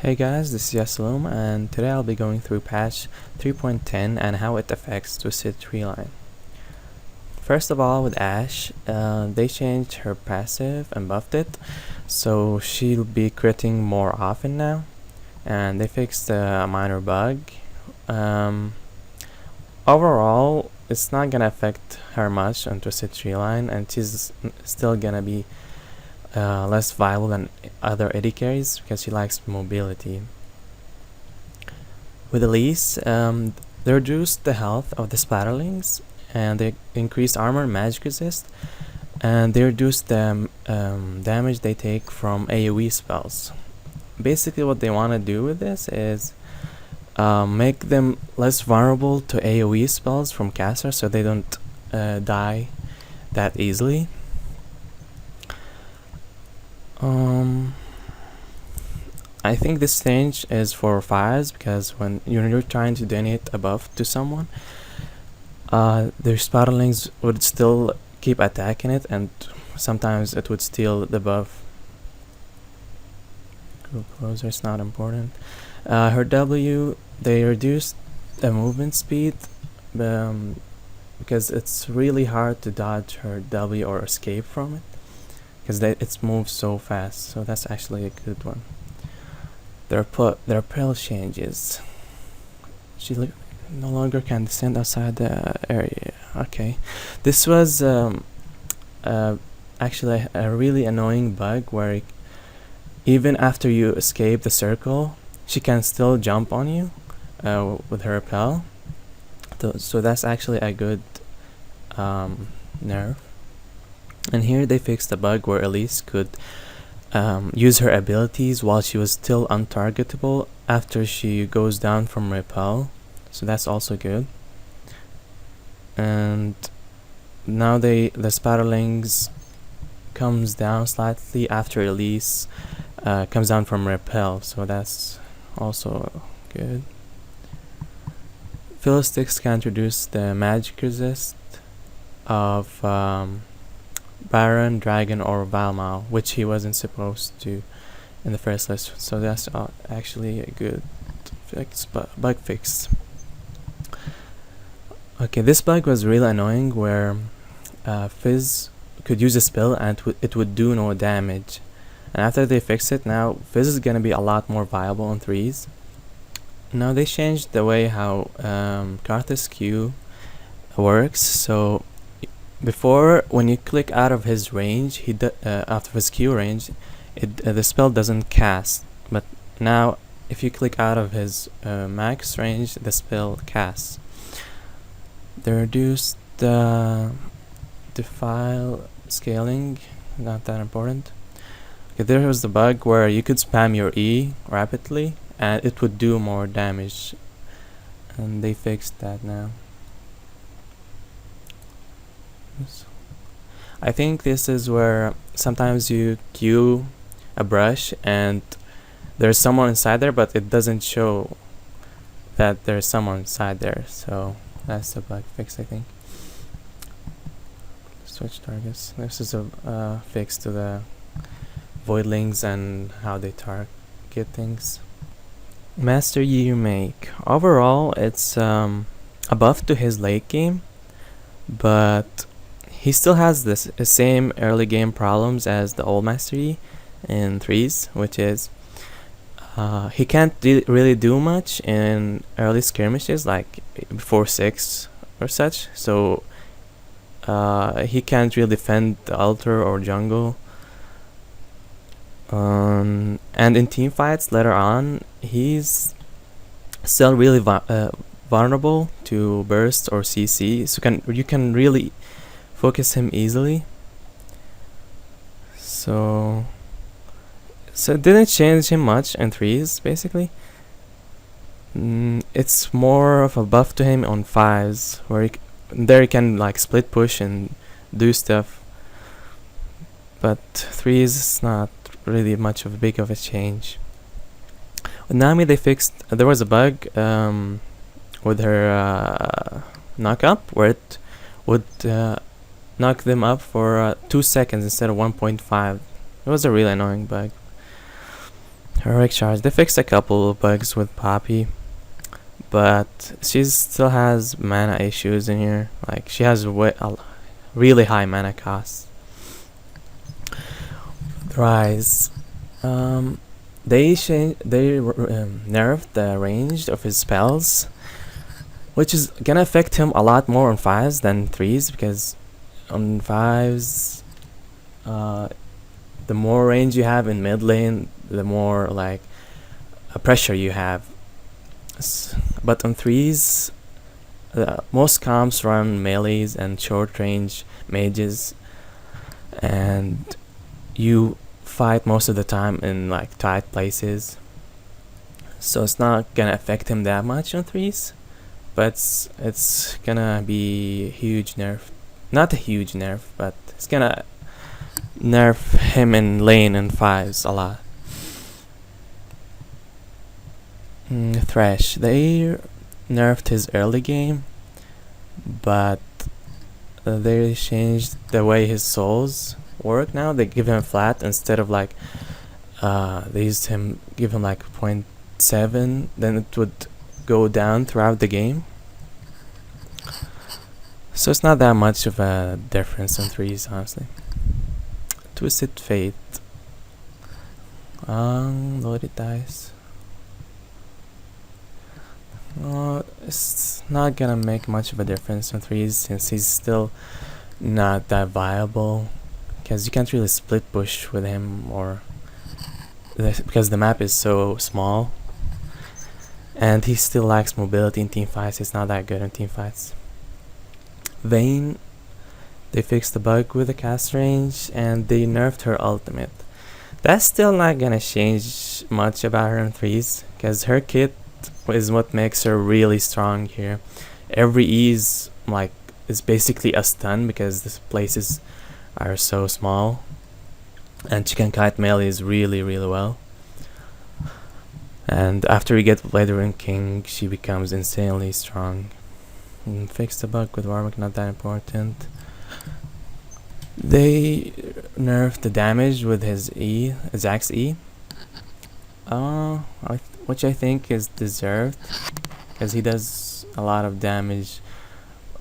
Hey guys, this is YaSloom, and today I'll be going through patch 3.10 and how it affects Twisted Treeline. First of all, with Ashe, they changed her passive and buffed it, so she'll be critting more often now, and they fixed a minor bug. Overall, it's not gonna affect her much on Twisted Treeline, and she's still gonna be less viable than other AD carries because she lacks mobility. With Elise, they reduced the health of the splatterlings, and they increased armor and magic resist, and they reduced the damage they take from AoE spells. Basically what they want to do with this is make them less vulnerable to AoE spells from casters so they don't die that easily. I think this change is for fires because when you're trying to donate a buff to someone, their splatterlings would still keep attacking it, and sometimes it would steal the buff. Go closer, it's not important. Her W, they reduced the movement speed because it's really hard to dodge her W or escape from it because it moves so fast, so that's actually a good one. Their pill changes. She no longer can descend outside the area. Okay, this was actually a really annoying bug where even after you escape the circle, she can still jump on you with her repel. So that's actually a good nerf. And here they fixed the bug where Elise could use her abilities while she was still untargetable after she goes down from repel, so that's also good. And now the splatterlings comes down slightly after Elise comes down from repel, so that's also good. Fiddlesticks can reduce the magic resist of Baron, Dragon, or Valmau, which he wasn't supposed to in the first list, so that's actually a good bug fix. Okay, this bug was really annoying where Fizz could use a spell and it would do no damage, and after they fixed it, now Fizz is gonna be a lot more viable on 3s. Now they changed the way how Karthus Q works, so before, when you click out of his range, out of his Q range, the spell doesn't cast. But now, if you click out of his max range, the spell casts. They reduced the defile scaling, not that important. Okay, there was the bug where you could spam your E rapidly, and it would do more damage. And they fixed that now. I think this is where sometimes you queue a brush and there's someone inside there, but it doesn't show that there's someone inside there, so that's the bug fix, I think. Switch targets. This is a fix to the voidlings and how they target things. Master Yi Remake. Overall, it's a buff to his late game, but he still has this same early game problems as the old Master Yi in 3s, which is he can't really do much in early skirmishes like before 6 or such, so he can't really defend the altar or jungle. And in team fights later on, he's still really vulnerable to burst or CC, so you can really focus him easily. So it didn't change him much in 3s, basically. It's more of a buff to him on 5s, where he can like split push and do stuff, but 3s is not really much of a big of a change. With Nami, they fixed there was a bug with her knock up where it would knock them up for 2 seconds instead of 1.5. It was a really annoying bug. Heroic Charge. They fixed a couple of bugs with Poppy, but she still has mana issues in here. Like, she has really high mana costs. Rise. They nerfed the range of his spells, which is gonna affect him a lot more on 5s than 3s, because on 5s, the more range you have in mid lane, the more like pressure you have. But on 3s, most comps run melees and short range mages, and you fight most of the time in like tight places, so it's not gonna affect him that much on 3s, but it's gonna be a huge nerf. Not a huge nerf, but it's gonna nerf him in lane and 5s a lot. Thresh. They nerfed his early game, but they changed the way his souls work now. They give him flat instead of like they give him like 0.7, then it would go down throughout the game. So it's not that much of a difference in 3s, honestly. Twisted Fate. Loaded dice. It's not gonna make much of a difference in 3s since he's still not that viable, because you can't really split push with him, or because the map is so small, and he still lacks mobility in team fights. He's not that good in team fights. Vayne. They fixed the bug with the cast range, and they nerfed her ultimate. That's still not gonna change much about her in 3s, because her kit is what makes her really strong here. Every E is basically a stun, because the places are so small, and she can kite melees really well. And after we get Blade King, she becomes insanely strong. Fix the bug with Warwick, not that important. They nerfed the damage with his E, Zack's E, which I think is deserved, because he does a lot of damage,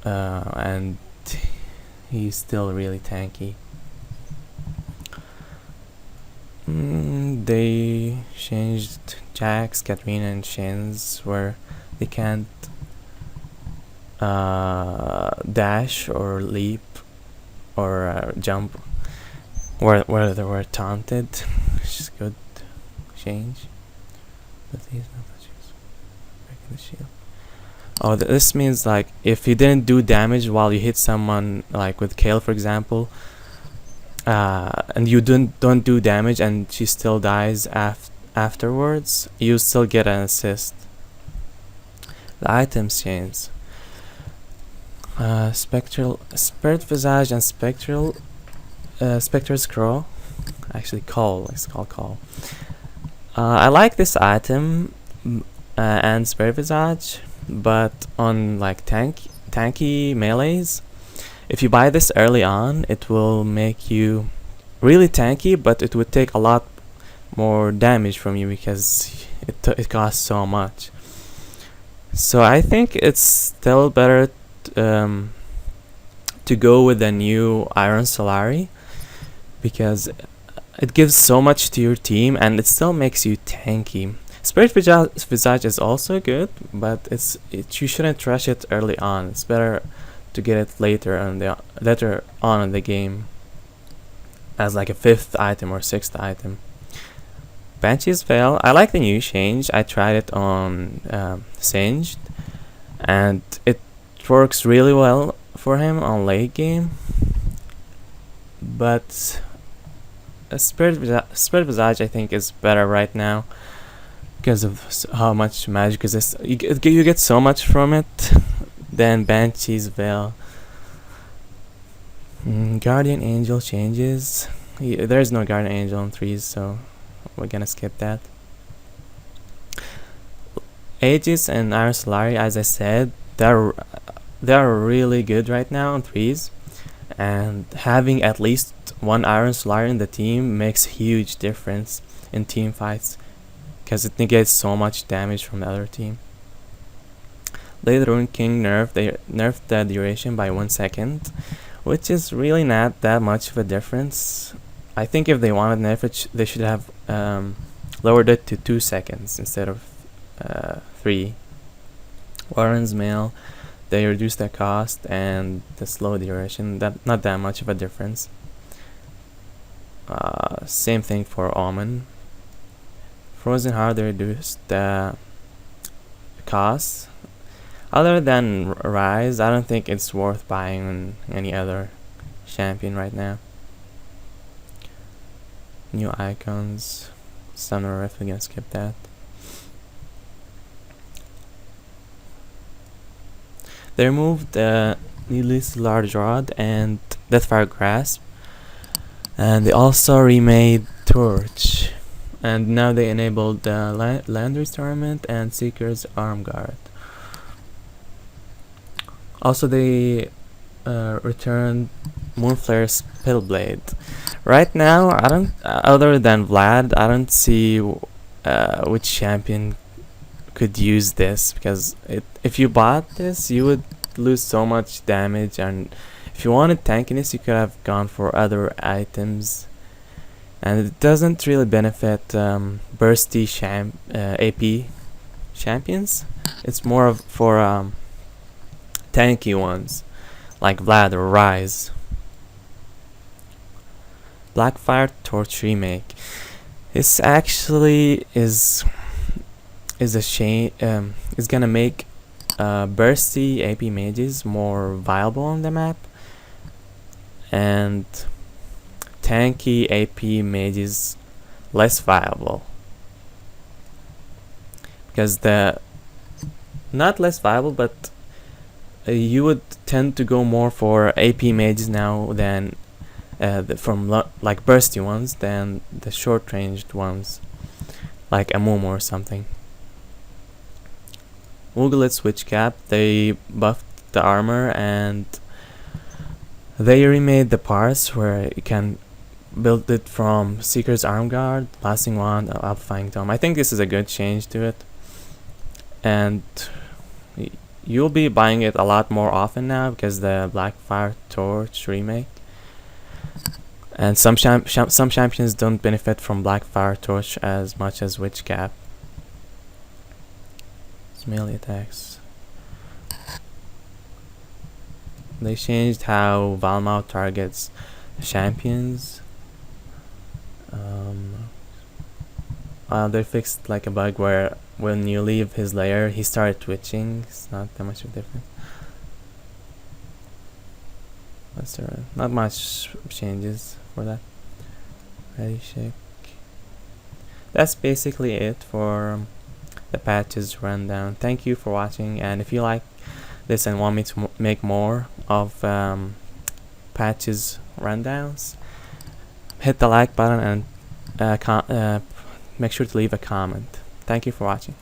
and he's still really tanky. They changed Jax, Katrina, and Shen's where they can't dash or leap or jump where they were taunted, which is good change. But he's not breaking the shield. Oh, this means like if you didn't do damage while you hit someone, like with Kale for example, and you don't do damage and she still dies afterwards, you still get an assist. The items change. Spectral Spirit Visage and Spectre's Crow. Actually, Call. It's called Call. I like this item and Spirit Visage, but on like tanky melees, if you buy this early on, it will make you really tanky, but it would take a lot more damage from you because it costs so much. So I think it's still better to go with the new Iron Solari, because it gives so much to your team and it still makes you tanky. Spirit Visage is also good, but you shouldn't rush it early on. It's better to get it later on in the game as like a 5th item or 6th item. Banshee's Veil. I like the new change. I tried it on Singed, and it works really well for him on late game. But Spirit Visage I think is better right now because of how much magic is. You get so much from it than Banshee's Veil. Guardian Angel changes. There's no Guardian Angel in 3s, so we're gonna skip that. Aegis and Iron Solari, as I said, they're really good right now on 3s, and having at least one Iron Solari in the team makes a huge difference in team fights. because it negates so much damage from the other team. Blade Rune King they nerfed the duration by 1 second, which is really not that much of a difference. I think if they wanted nerf it, they should have lowered it to 2 seconds instead of 3. Warren's Mail, they reduced the cost and the slow duration. Not that much of a difference. Same thing for Omen. Frozen Heart, they reduced the cost. Other than Rise, I don't think it's worth buying any other champion right now. New icons. Summoner Rift, we're gonna skip that. They removed the Needless Large Rod and Deathfire Grasp, and they also remade Torch, and now they enabled the Landers Tournament and Seeker's Arm Guard. Also, they returned Moonflare's Spellblade. Right now, I don't. Other than Vlad, I don't see which champion could use this, because if you bought this, you would lose so much damage, and if you wanted tankiness, you could have gone for other items, and it doesn't really benefit bursty AP champions. It's more of for tanky ones like Vlad or Rise. Blackfire Torch remake. This actually is a shame. Is gonna make bursty AP mages more viable on the map, and tanky AP mages less viable, because not less viable, but you would tend to go more for AP mages now than like bursty ones than the short ranged ones like a Momo or something. Wooglet's Witch Cap, they buffed the armor and they remade the parts where you can build it from Seeker's Arm Guard, Blasting Wand, or Amplifying Tome. I think this is a good change to it, and you'll be buying it a lot more often now because the Blackfire Torch remake. And some champions don't benefit from Blackfire Torch as much as Witch Cap. It's melee attacks. They changed how Valmau targets champions. They fixed like a bug where when you leave his lair, he started twitching. It's not that much of a difference. Not much changes for that. Ready, shake. That's basically it for the patches rundown. Thank you for watching, and if you like this and want me to make more of patches rundowns, hit the like button and make sure to leave a comment. Thank you for watching.